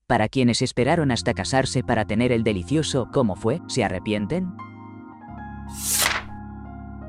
Para quienes esperaron hasta casarse para tener el delicioso ¿cómo fue? ¿Se arrepienten?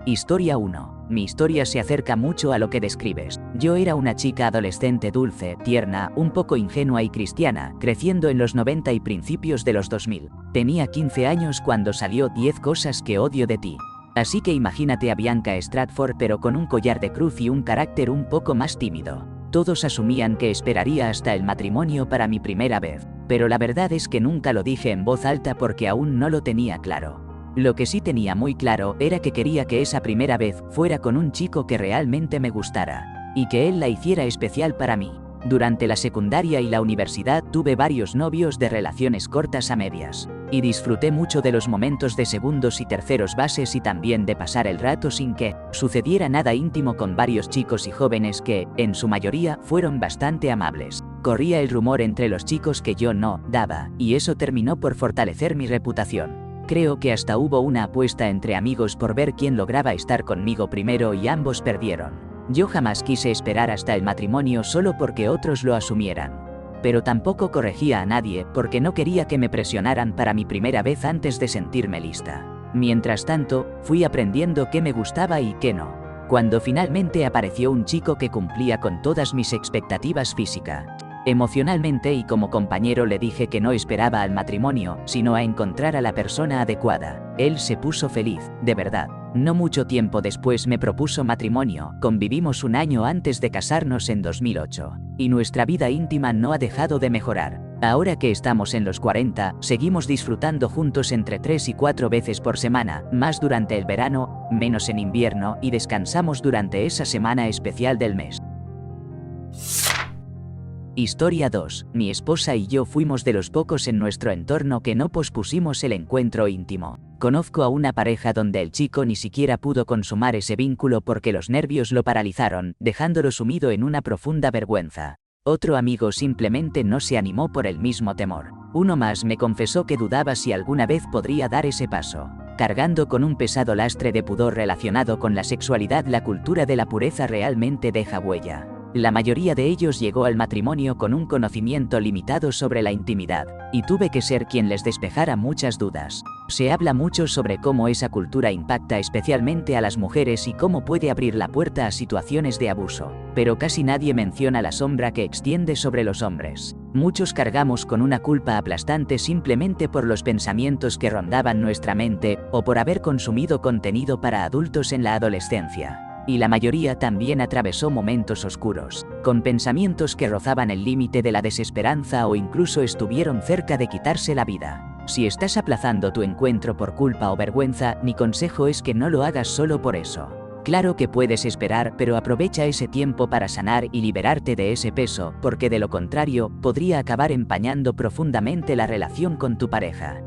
Historia 1. Mi historia se acerca mucho a lo que describes. Yo era una chica adolescente dulce, tierna, un poco ingenua y cristiana, creciendo en los 90 y principios de los 2000. Tenía 15 años cuando salió 10 cosas que odio de ti. Así que imagínate a Bianca Stratford pero con un collar de cruz y un carácter un poco más tímido. Todos asumían que esperaría hasta el matrimonio para mi primera vez, pero la verdad es que nunca lo dije en voz alta porque aún no lo tenía claro. Lo que sí tenía muy claro era que quería que esa primera vez fuera con un chico que realmente me gustara, y que él la hiciera especial para mí. Durante la secundaria y la universidad tuve varios novios de relaciones cortas a medias, y disfruté mucho de los momentos de segundos y terceros bases y también de pasar el rato sin que sucediera nada íntimo con varios chicos y jóvenes que, en su mayoría, fueron bastante amables. Corría el rumor entre los chicos que yo no daba, y eso terminó por fortalecer mi reputación. Creo que hasta hubo una apuesta entre amigos por ver quién lograba estar conmigo primero y ambos perdieron. Yo jamás quise esperar hasta el matrimonio solo porque otros lo asumieran. Pero tampoco corregía a nadie porque no quería que me presionaran para mi primera vez antes de sentirme lista. Mientras tanto, fui aprendiendo qué me gustaba y qué no. Cuando finalmente apareció un chico que cumplía con todas mis expectativas físicas, emocionalmente y como compañero le dije que no esperaba al matrimonio, sino a encontrar a la persona adecuada. Él se puso feliz, de verdad. No mucho tiempo después me propuso matrimonio, convivimos un año antes de casarnos en 2008, y nuestra vida íntima no ha dejado de mejorar. Ahora que estamos en los 40, seguimos disfrutando juntos entre 3 y 4 veces por semana, más durante el verano, menos en invierno y descansamos durante esa semana especial del mes. Historia 2. Mi esposa y yo fuimos de los pocos en nuestro entorno que no pospusimos el encuentro íntimo. Conozco a una pareja donde el chico ni siquiera pudo consumar ese vínculo porque los nervios lo paralizaron, dejándolo sumido en una profunda vergüenza. Otro amigo simplemente no se animó por el mismo temor. Uno más me confesó que dudaba si alguna vez podría dar ese paso. Cargando con un pesado lastre de pudor relacionado con la sexualidad, la cultura de la pureza realmente deja huella. La mayoría de ellos llegó al matrimonio con un conocimiento limitado sobre la intimidad, y tuve que ser quien les despejara muchas dudas. Se habla mucho sobre cómo esa cultura impacta especialmente a las mujeres y cómo puede abrir la puerta a situaciones de abuso, pero casi nadie menciona la sombra que extiende sobre los hombres. Muchos cargamos con una culpa aplastante simplemente por los pensamientos que rondaban nuestra mente, o por haber consumido contenido para adultos en la adolescencia. Y la mayoría también atravesó momentos oscuros, con pensamientos que rozaban el límite de la desesperanza o incluso estuvieron cerca de quitarse la vida. Si estás aplazando tu encuentro por culpa o vergüenza, mi consejo es que no lo hagas solo por eso. Claro que puedes esperar, pero aprovecha ese tiempo para sanar y liberarte de ese peso, porque de lo contrario, podría acabar empañando profundamente la relación con tu pareja.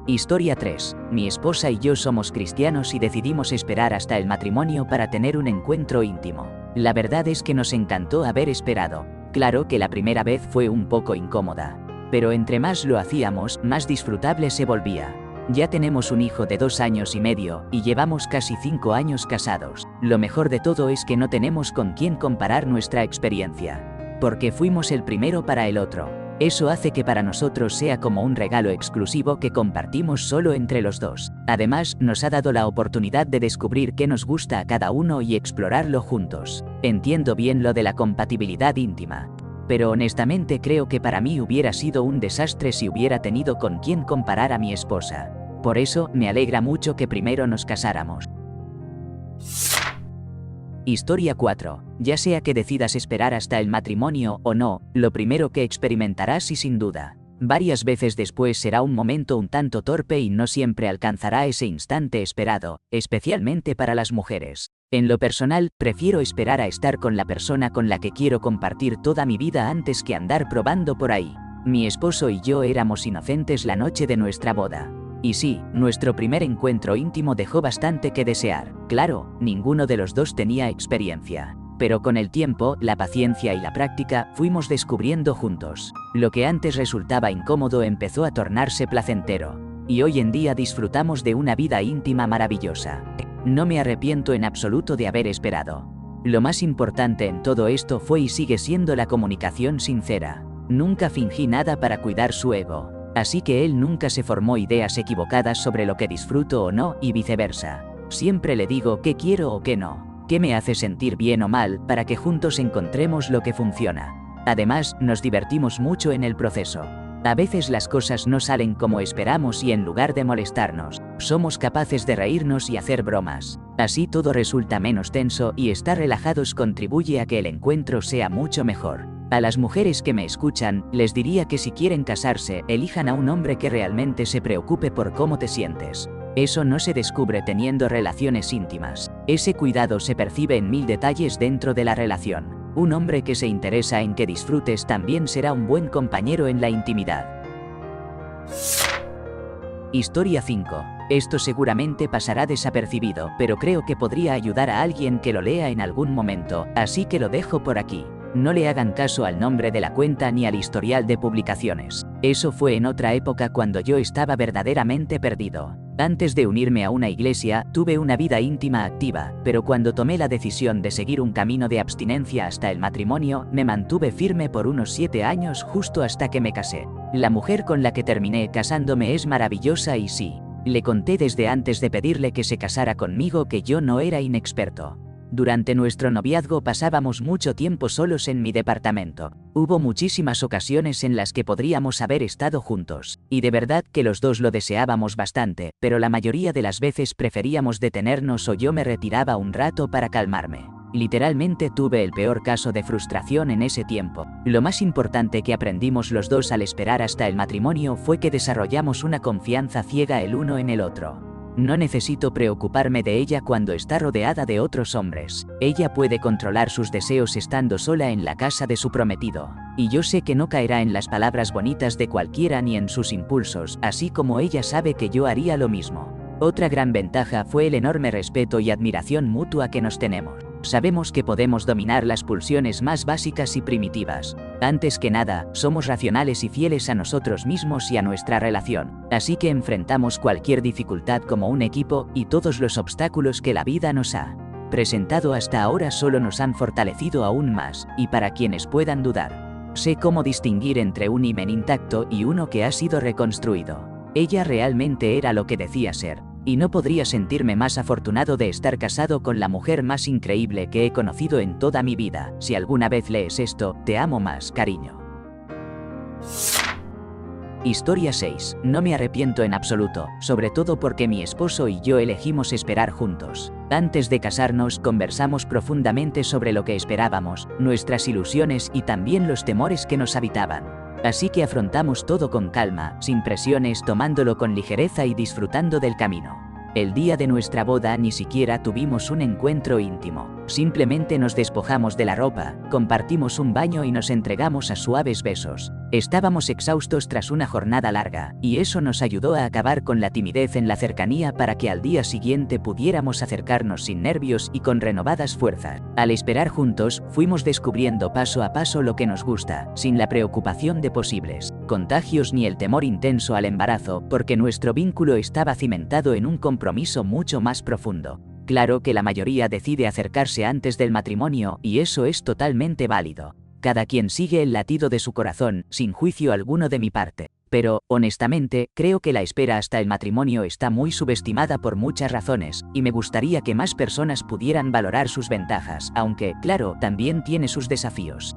Historia 3. Mi esposa y yo somos cristianos y decidimos esperar hasta el matrimonio para tener un encuentro íntimo. La verdad es que nos encantó haber esperado. Claro que la primera vez fue un poco incómoda, pero entre más lo hacíamos, más disfrutable se volvía. Ya tenemos un hijo de 2 años y medio, y llevamos casi 5 años casados. Lo mejor de todo es que no tenemos con quién comparar nuestra experiencia, porque fuimos el primero para el otro. Eso hace que para nosotros sea como un regalo exclusivo que compartimos solo entre los dos. Además, nos ha dado la oportunidad de descubrir qué nos gusta a cada uno y explorarlo juntos. Entiendo bien lo de la compatibilidad íntima, pero honestamente creo que para mí hubiera sido un desastre si hubiera tenido con quién comparar a mi esposa. Por eso, me alegra mucho que primero nos casáramos. Historia 4. Ya sea que decidas esperar hasta el matrimonio o no, lo primero que experimentarás y sin duda, varias veces después será un momento un tanto torpe y no siempre alcanzará ese instante esperado, especialmente para las mujeres. En lo personal, prefiero esperar a estar con la persona con la que quiero compartir toda mi vida antes que andar probando por ahí. Mi esposo y yo éramos inocentes la noche de nuestra boda. Y sí, nuestro primer encuentro íntimo dejó bastante que desear. Claro, ninguno de los dos tenía experiencia. Pero con el tiempo, la paciencia y la práctica, fuimos descubriendo juntos. Lo que antes resultaba incómodo empezó a tornarse placentero. Y hoy en día disfrutamos de una vida íntima maravillosa. No me arrepiento en absoluto de haber esperado. Lo más importante en todo esto fue y sigue siendo la comunicación sincera. Nunca fingí nada para cuidar su ego. Así que él nunca se formó ideas equivocadas sobre lo que disfruto o no y viceversa. Siempre le digo qué quiero o qué no, qué me hace sentir bien o mal para que juntos encontremos lo que funciona. Además, nos divertimos mucho en el proceso. A veces las cosas no salen como esperamos y en lugar de molestarnos, somos capaces de reírnos y hacer bromas. Así todo resulta menos tenso y estar relajados contribuye a que el encuentro sea mucho mejor. A las mujeres que me escuchan, les diría que si quieren casarse, elijan a un hombre que realmente se preocupe por cómo te sientes. Eso no se descubre teniendo relaciones íntimas. Ese cuidado se percibe en mil detalles dentro de la relación. Un hombre que se interesa en que disfrutes también será un buen compañero en la intimidad. Historia 5. Esto seguramente pasará desapercibido, pero creo que podría ayudar a alguien que lo lea en algún momento, así que lo dejo por aquí. No le hagan caso al nombre de la cuenta ni al historial de publicaciones. Eso fue en otra época cuando yo estaba verdaderamente perdido. Antes de unirme a una iglesia, tuve una vida íntima activa, pero cuando tomé la decisión de seguir un camino de abstinencia hasta el matrimonio, me mantuve firme por unos 7 años justo hasta que me casé. La mujer con la que terminé casándome es maravillosa y sí, le conté desde antes de pedirle que se casara conmigo que yo no era inexperto. Durante nuestro noviazgo pasábamos mucho tiempo solos en mi departamento. Hubo muchísimas ocasiones en las que podríamos haber estado juntos, y de verdad que los dos lo deseábamos bastante, pero la mayoría de las veces preferíamos detenernos o yo me retiraba un rato para calmarme. Literalmente tuve el peor caso de frustración en ese tiempo. Lo más importante que aprendimos los dos al esperar hasta el matrimonio fue que desarrollamos una confianza ciega el uno en el otro. No necesito preocuparme de ella cuando está rodeada de otros hombres. Ella puede controlar sus deseos estando sola en la casa de su prometido. Y yo sé que no caerá en las palabras bonitas de cualquiera ni en sus impulsos, así como ella sabe que yo haría lo mismo. Otra gran ventaja fue el enorme respeto y admiración mutua que nos tenemos. Sabemos que podemos dominar las pulsiones más básicas y primitivas. Antes que nada, somos racionales y fieles a nosotros mismos y a nuestra relación. Así que enfrentamos cualquier dificultad como un equipo y todos los obstáculos que la vida nos ha presentado hasta ahora solo nos han fortalecido aún más, y para quienes puedan dudar, sé cómo distinguir entre un himen intacto y uno que ha sido reconstruido. Ella realmente era lo que decía ser. Y no podría sentirme más afortunado de estar casado con la mujer más increíble que he conocido en toda mi vida. Si alguna vez lees esto, te amo más, cariño. Historia 6. No me arrepiento en absoluto, sobre todo porque mi esposo y yo elegimos esperar juntos. Antes de casarnos, conversamos profundamente sobre lo que esperábamos, nuestras ilusiones y también los temores que nos habitaban. Así que afrontamos todo con calma, sin presiones, tomándolo con ligereza y disfrutando del camino. El día de nuestra boda ni siquiera tuvimos un encuentro íntimo. Simplemente nos despojamos de la ropa, compartimos un baño y nos entregamos a suaves besos. Estábamos exhaustos tras una jornada larga, y eso nos ayudó a acabar con la timidez en la cercanía para que al día siguiente pudiéramos acercarnos sin nervios y con renovadas fuerzas. Al esperar juntos, fuimos descubriendo paso a paso lo que nos gusta, sin la preocupación de posibles contagios ni el temor intenso al embarazo, porque nuestro vínculo estaba cimentado en un compromiso mucho más profundo. Claro que la mayoría decide acercarse antes del matrimonio, y eso es totalmente válido. Cada quien sigue el latido de su corazón, sin juicio alguno de mi parte. Pero, honestamente, creo que la espera hasta el matrimonio está muy subestimada por muchas razones, y me gustaría que más personas pudieran valorar sus ventajas, aunque, claro, también tiene sus desafíos.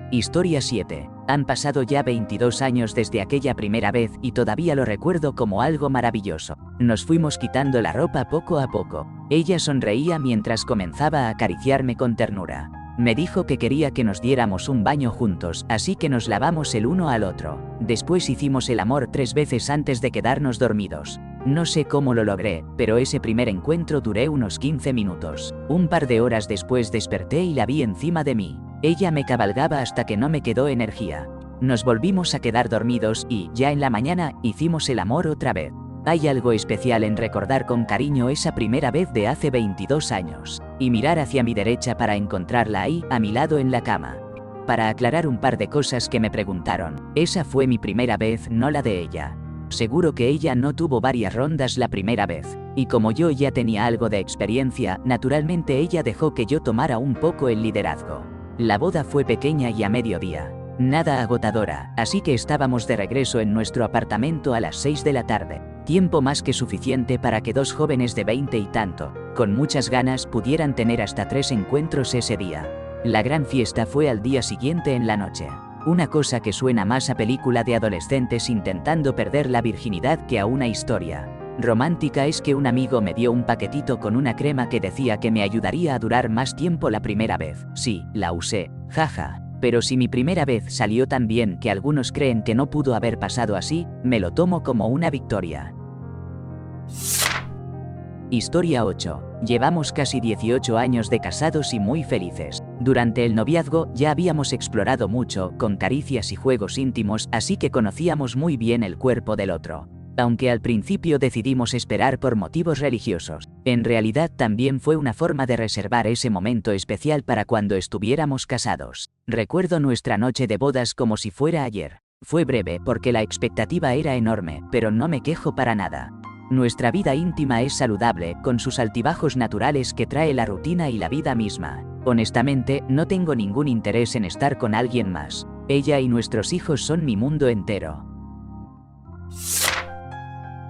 Historia 7. Han pasado ya 22 años desde aquella primera vez y todavía lo recuerdo como algo maravilloso. Nos fuimos quitando la ropa poco a poco. Ella sonreía mientras comenzaba a acariciarme con ternura. Me dijo que quería que nos diéramos un baño juntos, así que nos lavamos el uno al otro. Después hicimos el amor 3 veces antes de quedarnos dormidos. No sé cómo lo logré, pero ese primer encuentro duré unos 15 minutos. Un par de horas después desperté y la vi encima de mí. Ella me cabalgaba hasta que no me quedó energía. Nos volvimos a quedar dormidos y, ya en la mañana, hicimos el amor otra vez. Hay algo especial en recordar con cariño esa primera vez de hace 22 años, y mirar hacia mi derecha para encontrarla ahí, a mi lado en la cama. Para aclarar un par de cosas que me preguntaron, esa fue mi primera vez, no la de ella. Seguro que ella no tuvo varias rondas la primera vez. Y como yo ya tenía algo de experiencia, naturalmente ella dejó que yo tomara un poco el liderazgo. La boda fue pequeña y a mediodía. Nada agotadora, así que estábamos de regreso en nuestro apartamento a las 6 de la tarde. Tiempo más que suficiente para que dos jóvenes de 20 y tanto, con muchas ganas, pudieran tener hasta 3 encuentros ese día. La gran fiesta fue al día siguiente en la noche. Una cosa que suena más a película de adolescentes intentando perder la virginidad que a una historia romántica es que un amigo me dio un paquetito con una crema que decía que me ayudaría a durar más tiempo la primera vez. Sí, la usé, jaja. Pero si mi primera vez salió tan bien que algunos creen que no pudo haber pasado así, me lo tomo como una victoria. Historia 8. Llevamos casi 18 años de casados y muy felices. Durante el noviazgo ya habíamos explorado mucho, con caricias y juegos íntimos, así que conocíamos muy bien el cuerpo del otro. Aunque al principio decidimos esperar por motivos religiosos, en realidad también fue una forma de reservar ese momento especial para cuando estuviéramos casados. Recuerdo nuestra noche de bodas como si fuera ayer. Fue breve porque la expectativa era enorme, pero no me quejo para nada. Nuestra vida íntima es saludable, con sus altibajos naturales que trae la rutina y la vida misma. Honestamente, no tengo ningún interés en estar con alguien más. Ella y nuestros hijos son mi mundo entero.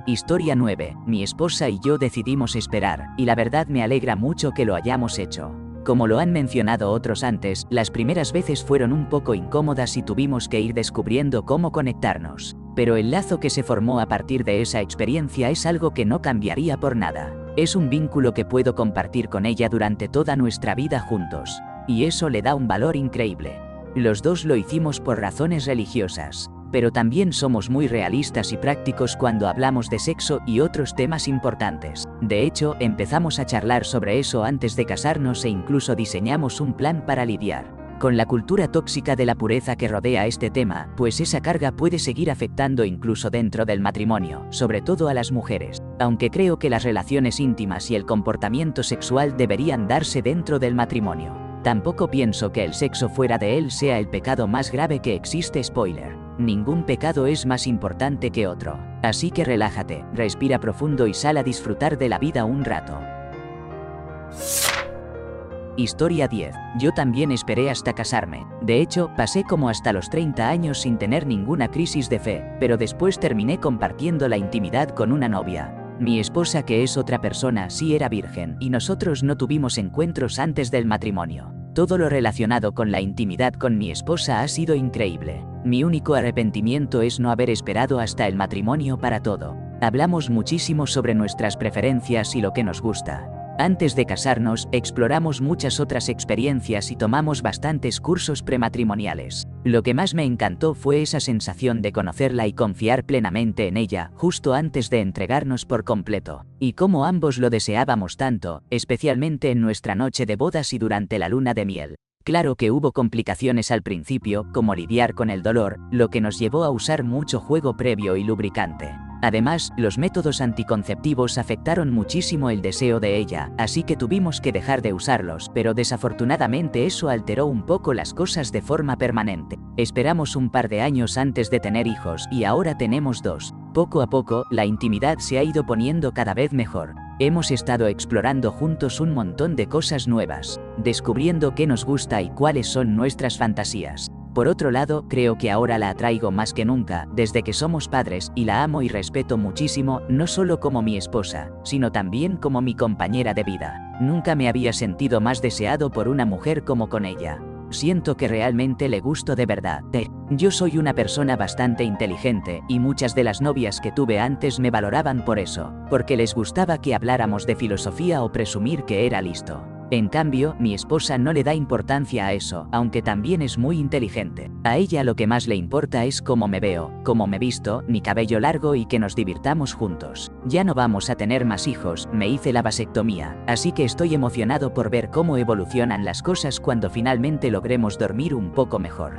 Historia 9. Mi esposa y yo decidimos esperar, y la verdad me alegra mucho que lo hayamos hecho. Como lo han mencionado otros antes, las primeras veces fueron un poco incómodas y tuvimos que ir descubriendo cómo conectarnos. Pero el lazo que se formó a partir de esa experiencia es algo que no cambiaría por nada. Es un vínculo que puedo compartir con ella durante toda nuestra vida juntos. Y eso le da un valor increíble. Los dos lo hicimos por razones religiosas. Pero también somos muy realistas y prácticos cuando hablamos de sexo y otros temas importantes. De hecho, empezamos a charlar sobre eso antes de casarnos e incluso diseñamos un plan para lidiar con la cultura tóxica de la pureza que rodea este tema, pues esa carga puede seguir afectando incluso dentro del matrimonio, sobre todo a las mujeres. Aunque creo que las relaciones íntimas y el comportamiento sexual deberían darse dentro del matrimonio. Tampoco pienso que el sexo fuera de él sea el pecado más grave que existe. Spoiler. Ningún pecado es más importante que otro. Así que relájate, respira profundo y sal a disfrutar de la vida un rato. Historia 10. Yo también esperé hasta casarme. De hecho, pasé como hasta los 30 años sin tener ninguna crisis de fe, pero después terminé compartiendo la intimidad con una novia. Mi esposa, que es otra persona, sí era virgen, y nosotros no tuvimos encuentros antes del matrimonio. Todo lo relacionado con la intimidad con mi esposa ha sido increíble. Mi único arrepentimiento es no haber esperado hasta el matrimonio para todo. Hablamos muchísimo sobre nuestras preferencias y lo que nos gusta. Antes de casarnos, exploramos muchas otras experiencias y tomamos bastantes cursos prematrimoniales. Lo que más me encantó fue esa sensación de conocerla y confiar plenamente en ella, justo antes de entregarnos por completo. Y como ambos lo deseábamos tanto, especialmente en nuestra noche de bodas y durante la luna de miel. Claro que hubo complicaciones al principio, como lidiar con el dolor, lo que nos llevó a usar mucho juego previo y lubricante. Además, los métodos anticonceptivos afectaron muchísimo el deseo de ella, así que tuvimos que dejar de usarlos, pero desafortunadamente eso alteró un poco las cosas de forma permanente. Esperamos un par de años antes de tener hijos y ahora tenemos 2. Poco a poco, la intimidad se ha ido poniendo cada vez mejor. Hemos estado explorando juntos un montón de cosas nuevas, descubriendo qué nos gusta y cuáles son nuestras fantasías. Por otro lado, creo que ahora la atraigo más que nunca, desde que somos padres, y la amo y respeto muchísimo, no solo como mi esposa, sino también como mi compañera de vida. Nunca me había sentido más deseado por una mujer como con ella. Siento que realmente le gusto de verdad. Yo soy una persona bastante inteligente, y muchas de las novias que tuve antes me valoraban por eso, porque les gustaba que habláramos de filosofía o presumir que era listo. En cambio, mi esposa no le da importancia a eso, aunque también es muy inteligente. A ella lo que más le importa es cómo me veo, cómo me visto, mi cabello largo y que nos divirtamos juntos. Ya no vamos a tener más hijos, me hice la vasectomía, así que estoy emocionado por ver cómo evolucionan las cosas cuando finalmente logremos dormir un poco mejor.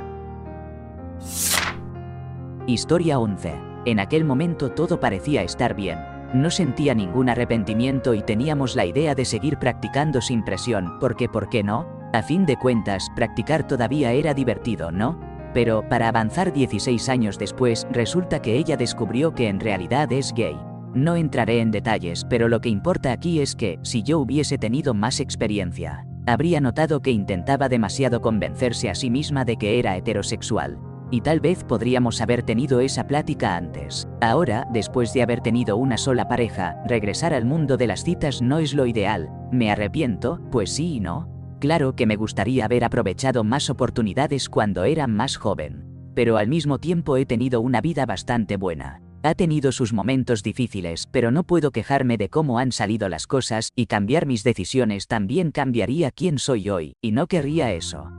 Historia 11. En aquel momento todo parecía estar bien. No sentía ningún arrepentimiento y teníamos la idea de seguir practicando sin presión, porque ¿por qué no? A fin de cuentas, practicar todavía era divertido, ¿no? Pero, para avanzar 16 años después, resulta que ella descubrió que en realidad es gay. No entraré en detalles, pero lo que importa aquí es que, si yo hubiese tenido más experiencia, habría notado que intentaba demasiado convencerse a sí misma de que era heterosexual. Y tal vez podríamos haber tenido esa plática antes. Ahora, después de haber tenido una sola pareja, regresar al mundo de las citas no es lo ideal. ¿Me arrepiento? Pues sí y no. Claro que me gustaría haber aprovechado más oportunidades cuando era más joven. Pero al mismo tiempo he tenido una vida bastante buena. Ha tenido sus momentos difíciles, pero no puedo quejarme de cómo han salido las cosas, y cambiar mis decisiones también cambiaría quién soy hoy, y no querría eso.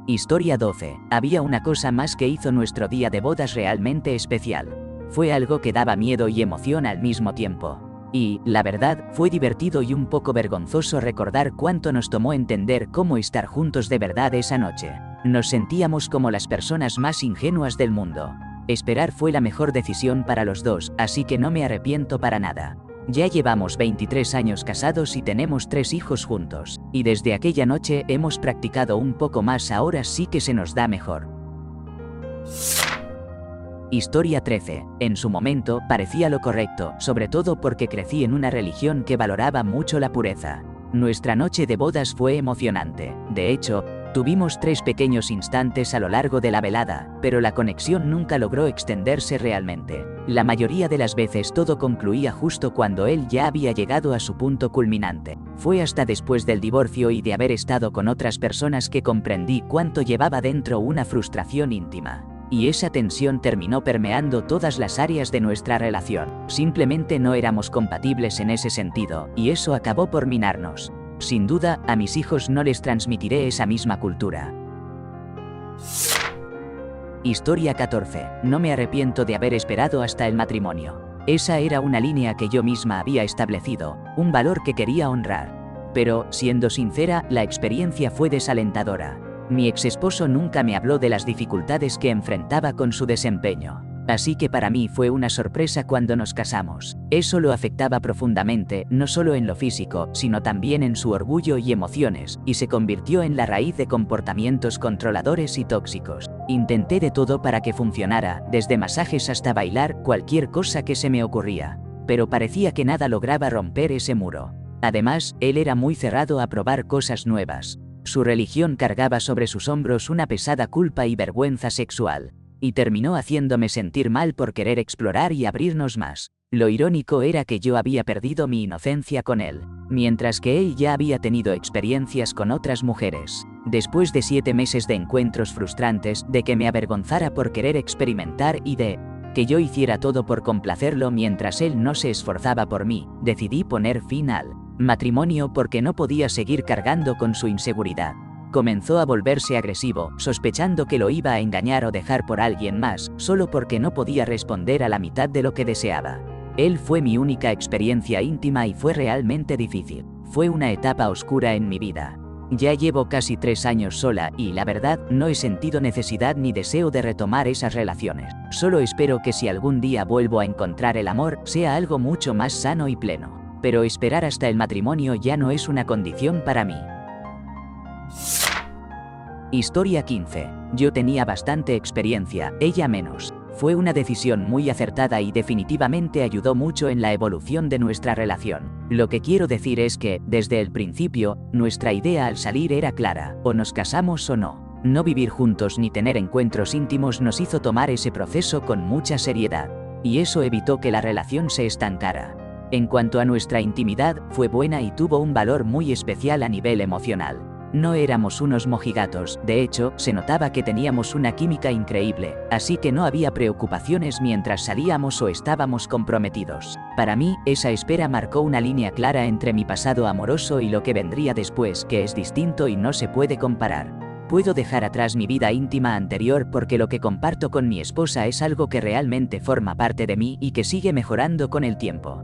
Historia 12. Había una cosa más que hizo nuestro día de bodas realmente especial. Fue algo que daba miedo y emoción al mismo tiempo. Y, la verdad, fue divertido y un poco vergonzoso recordar cuánto nos tomó entender cómo estar juntos de verdad esa noche. Nos sentíamos como las personas más ingenuas del mundo. Esperar fue la mejor decisión para los dos, así que no me arrepiento para nada. Ya llevamos 23 años casados y tenemos 3 hijos juntos. Y desde aquella noche hemos practicado un poco más, ahora sí que se nos da mejor. Historia 13. En su momento, parecía lo correcto, sobre todo porque crecí en una religión que valoraba mucho la pureza. Nuestra noche de bodas fue emocionante. De hecho, tuvimos 3 pequeños instantes a lo largo de la velada, pero la conexión nunca logró extenderse realmente. La mayoría de las veces todo concluía justo cuando él ya había llegado a su punto culminante. Fue hasta después del divorcio y de haber estado con otras personas que comprendí cuánto llevaba dentro una frustración íntima. Y esa tensión terminó permeando todas las áreas de nuestra relación. Simplemente no éramos compatibles en ese sentido, y eso acabó por minarnos. Sin duda, a mis hijos no les transmitiré esa misma cultura. Historia 14. No me arrepiento de haber esperado hasta el matrimonio. Esa era una línea que yo misma había establecido, un valor que quería honrar. Pero, siendo sincera, la experiencia fue desalentadora. Mi exesposo nunca me habló de las dificultades que enfrentaba con su desempeño. Así que para mí fue una sorpresa cuando nos casamos. Eso lo afectaba profundamente, no solo en lo físico, sino también en su orgullo y emociones, y se convirtió en la raíz de comportamientos controladores y tóxicos. Intenté de todo para que funcionara, desde masajes hasta bailar, cualquier cosa que se me ocurría. Pero parecía que nada lograba romper ese muro. Además, él era muy cerrado a probar cosas nuevas. Su religión cargaba sobre sus hombros una pesada culpa y vergüenza sexual. Y terminó haciéndome sentir mal por querer explorar y abrirnos más. Lo irónico era que yo había perdido mi inocencia con él, mientras que él ya había tenido experiencias con otras mujeres. Después de 7 meses de encuentros frustrantes, de que me avergonzara por querer experimentar y de que yo hiciera todo por complacerlo mientras él no se esforzaba por mí, decidí poner fin al matrimonio porque no podía seguir cargando con su inseguridad. Comenzó a volverse agresivo, sospechando que lo iba a engañar o dejar por alguien más, solo porque no podía responder a la mitad de lo que deseaba. Él fue mi única experiencia íntima y fue realmente difícil. Fue una etapa oscura en mi vida. Ya llevo casi 3 años sola y, la verdad, no he sentido necesidad ni deseo de retomar esas relaciones. Solo espero que si algún día vuelvo a encontrar el amor, sea algo mucho más sano y pleno. Pero esperar hasta el matrimonio ya no es una condición para mí. Historia 15. Yo tenía bastante experiencia, ella menos. Fue una decisión muy acertada y definitivamente ayudó mucho en la evolución de nuestra relación. Lo que quiero decir es que, desde el principio, nuestra idea al salir era clara: o nos casamos o no. No vivir juntos ni tener encuentros íntimos nos hizo tomar ese proceso con mucha seriedad. Y eso evitó que la relación se estancara. En cuanto a nuestra intimidad, fue buena y tuvo un valor muy especial a nivel emocional. No éramos unos mojigatos, de hecho, se notaba que teníamos una química increíble, así que no había preocupaciones mientras salíamos o estábamos comprometidos. Para mí, esa espera marcó una línea clara entre mi pasado amoroso y lo que vendría después, que es distinto y no se puede comparar. Puedo dejar atrás mi vida íntima anterior porque lo que comparto con mi esposa es algo que realmente forma parte de mí y que sigue mejorando con el tiempo.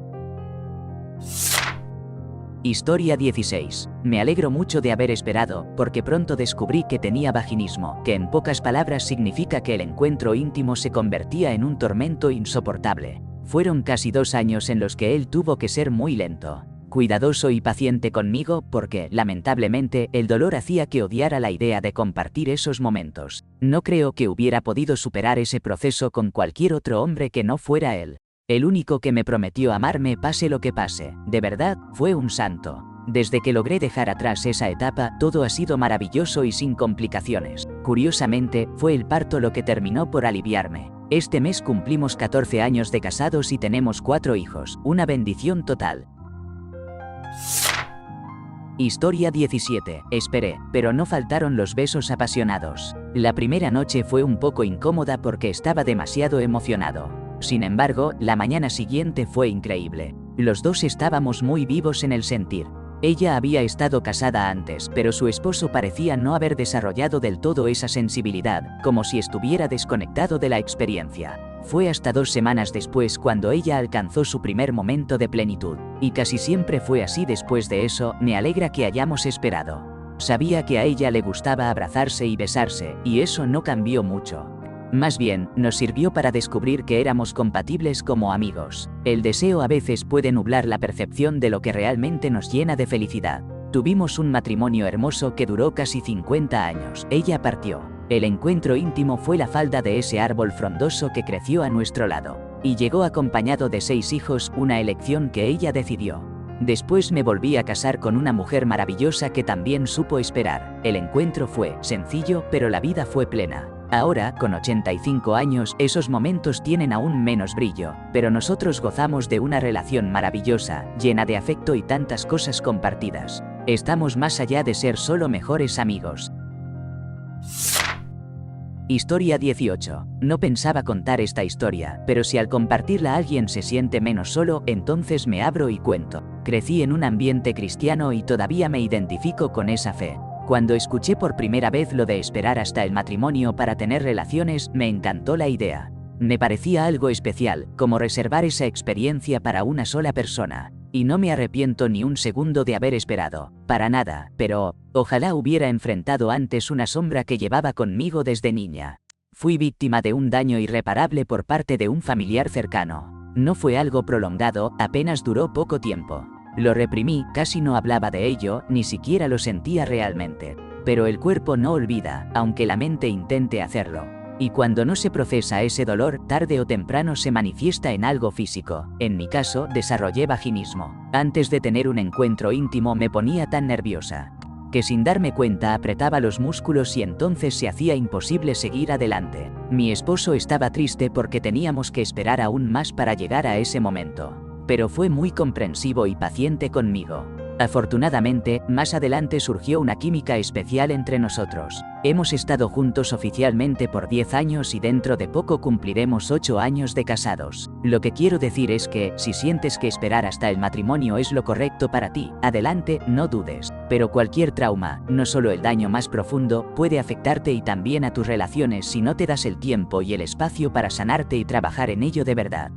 Historia 16. Me alegro mucho de haber esperado, porque pronto descubrí que tenía vaginismo, que en pocas palabras significa que el encuentro íntimo se convertía en un tormento insoportable. Fueron casi 2 años en los que él tuvo que ser muy lento. cuidadoso y paciente conmigo porque, lamentablemente, el dolor hacía que odiara la idea de compartir esos momentos. No creo que hubiera podido superar ese proceso con cualquier otro hombre que no fuera él. El único que me prometió amarme pase lo que pase. De verdad, fue un santo. Desde que logré dejar atrás esa etapa, todo ha sido maravilloso y sin complicaciones. Curiosamente, fue el parto lo que terminó por aliviarme. Este mes cumplimos 14 años de casados y tenemos 4 hijos, una bendición total. Historia 17. Esperé, pero no faltaron los besos apasionados. La primera noche fue un poco incómoda porque estaba demasiado emocionado. Sin embargo, la mañana siguiente fue increíble. Los dos estábamos muy vivos en el sentir. Ella había estado casada antes, pero su esposo parecía no haber desarrollado del todo esa sensibilidad, como si estuviera desconectado de la experiencia. Fue hasta 2 semanas después cuando ella alcanzó su primer momento de plenitud, y casi siempre fue así después de eso. Me alegra que hayamos esperado. Sabía que a ella le gustaba abrazarse y besarse, y eso no cambió mucho. Más bien, nos sirvió para descubrir que éramos compatibles como amigos. El deseo a veces puede nublar la percepción de lo que realmente nos llena de felicidad. Tuvimos un matrimonio hermoso que duró casi 50 años. Ella partió. El encuentro íntimo fue la falda de ese árbol frondoso que creció a nuestro lado. Y llegó acompañado de 6 hijos, una elección que ella decidió. Después me volví a casar con una mujer maravillosa que también supo esperar. El encuentro fue sencillo, pero la vida fue plena. Ahora, con 85 años, esos momentos tienen aún menos brillo, pero nosotros gozamos de una relación maravillosa, llena de afecto y tantas cosas compartidas. Estamos más allá de ser solo mejores amigos. Historia 18. No pensaba contar esta historia, pero si al compartirla alguien se siente menos solo, entonces me abro y cuento. Crecí en un ambiente cristiano y todavía me identifico con esa fe. Cuando escuché por primera vez lo de esperar hasta el matrimonio para tener relaciones, me encantó la idea. Me parecía algo especial, como reservar esa experiencia para una sola persona. Y no me arrepiento ni un segundo de haber esperado, para nada, pero ojalá hubiera enfrentado antes una sombra que llevaba conmigo desde niña. Fui víctima de un daño irreparable por parte de un familiar cercano. No fue algo prolongado, apenas duró poco tiempo. Lo reprimí, casi no hablaba de ello, ni siquiera lo sentía realmente. Pero el cuerpo no olvida, aunque la mente intente hacerlo. Y cuando no se procesa ese dolor, tarde o temprano se manifiesta en algo físico. En mi caso, desarrollé vaginismo. Antes de tener un encuentro íntimo me ponía tan nerviosa que sin darme cuenta apretaba los músculos y entonces se hacía imposible seguir adelante. Mi esposo estaba triste porque teníamos que esperar aún más para llegar a ese momento. Pero fue muy comprensivo y paciente conmigo. Afortunadamente, más adelante surgió una química especial entre nosotros. Hemos estado juntos oficialmente por 10 años y dentro de poco cumpliremos 8 años de casados. Lo que quiero decir es que, si sientes que esperar hasta el matrimonio es lo correcto para ti, adelante, no dudes. Pero cualquier trauma, no solo el daño más profundo, puede afectarte y también a tus relaciones si no te das el tiempo y el espacio para sanarte y trabajar en ello de verdad.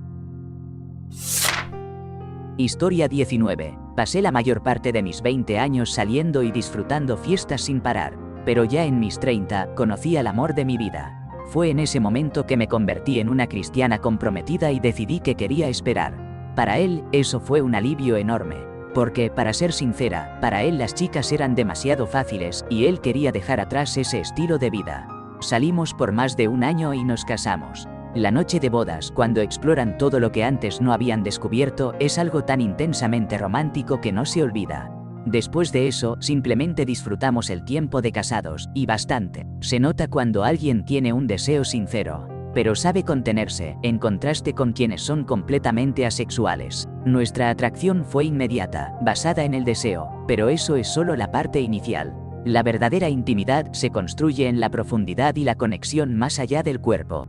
Historia 19. Pasé la mayor parte de mis 20 años saliendo y disfrutando fiestas sin parar, pero ya en mis 30 conocí al amor de mi vida. Fue en ese momento que me convertí en una cristiana comprometida y decidí que quería esperar. Para él, eso fue un alivio enorme, porque, para ser sincera, para él las chicas eran demasiado fáciles y él quería dejar atrás ese estilo de vida. Salimos por más de un año y nos casamos. La noche de bodas, cuando exploran todo lo que antes no habían descubierto, es algo tan intensamente romántico que no se olvida. Después de eso, simplemente disfrutamos el tiempo de casados, y bastante. Se nota cuando alguien tiene un deseo sincero, pero sabe contenerse, en contraste con quienes son completamente asexuales. Nuestra atracción fue inmediata, basada en el deseo, pero eso es solo la parte inicial. La verdadera intimidad se construye en la profundidad y la conexión más allá del cuerpo.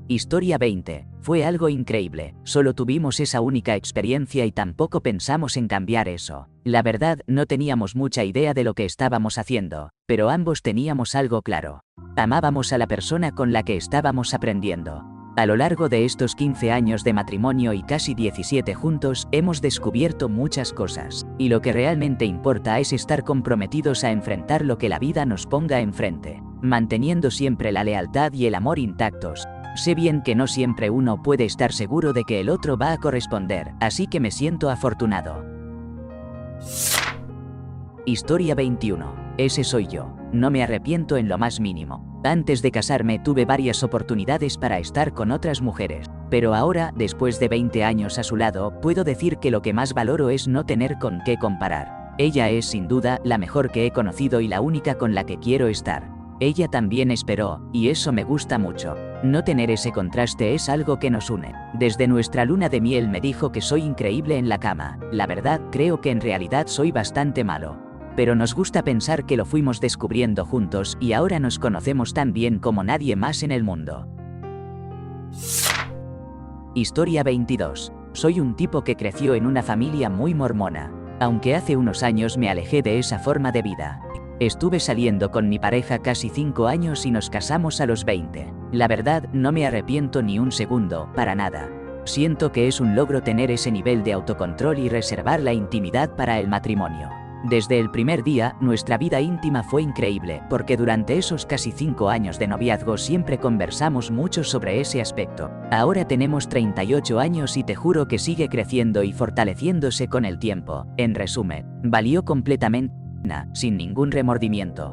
Historia 20. Fue algo increíble, solo tuvimos esa única experiencia y tampoco pensamos en cambiar eso. La verdad, no teníamos mucha idea de lo que estábamos haciendo, pero ambos teníamos algo claro. Amábamos a la persona con la que estábamos aprendiendo. A lo largo de estos 15 años de matrimonio y casi 17 juntos, hemos descubierto muchas cosas. Y lo que realmente importa es estar comprometidos a enfrentar lo que la vida nos ponga enfrente, manteniendo siempre la lealtad y el amor intactos. Sé bien que no siempre uno puede estar seguro de que el otro va a corresponder, así que me siento afortunado. Historia 21. Ese soy yo. No me arrepiento en lo más mínimo. Antes de casarme tuve varias oportunidades para estar con otras mujeres, pero ahora, después de 20 años a su lado, puedo decir que lo que más valoro es no tener con qué comparar. Ella es sin duda la mejor que he conocido y la única con la que quiero estar. Ella también esperó, y eso me gusta mucho. No tener ese contraste es algo que nos une. Desde nuestra luna de miel me dijo que soy increíble en la cama. La verdad, creo que en realidad soy bastante malo. Pero nos gusta pensar que lo fuimos descubriendo juntos y ahora nos conocemos tan bien como nadie más en el mundo. Historia 22. Soy un tipo que creció en una familia muy mormona. Aunque hace unos años me alejé de esa forma de vida. Estuve saliendo con mi pareja casi 5 años y nos casamos a los 20. La verdad, no me arrepiento ni un segundo, para nada. Siento que es un logro tener ese nivel de autocontrol y reservar la intimidad para el matrimonio. Desde el primer día, nuestra vida íntima fue increíble, porque durante esos casi 5 años de noviazgo siempre conversamos mucho sobre ese aspecto. Ahora tenemos 38 años y te juro que sigue creciendo y fortaleciéndose con el tiempo. En resumen, valió completamente, sin ningún remordimiento.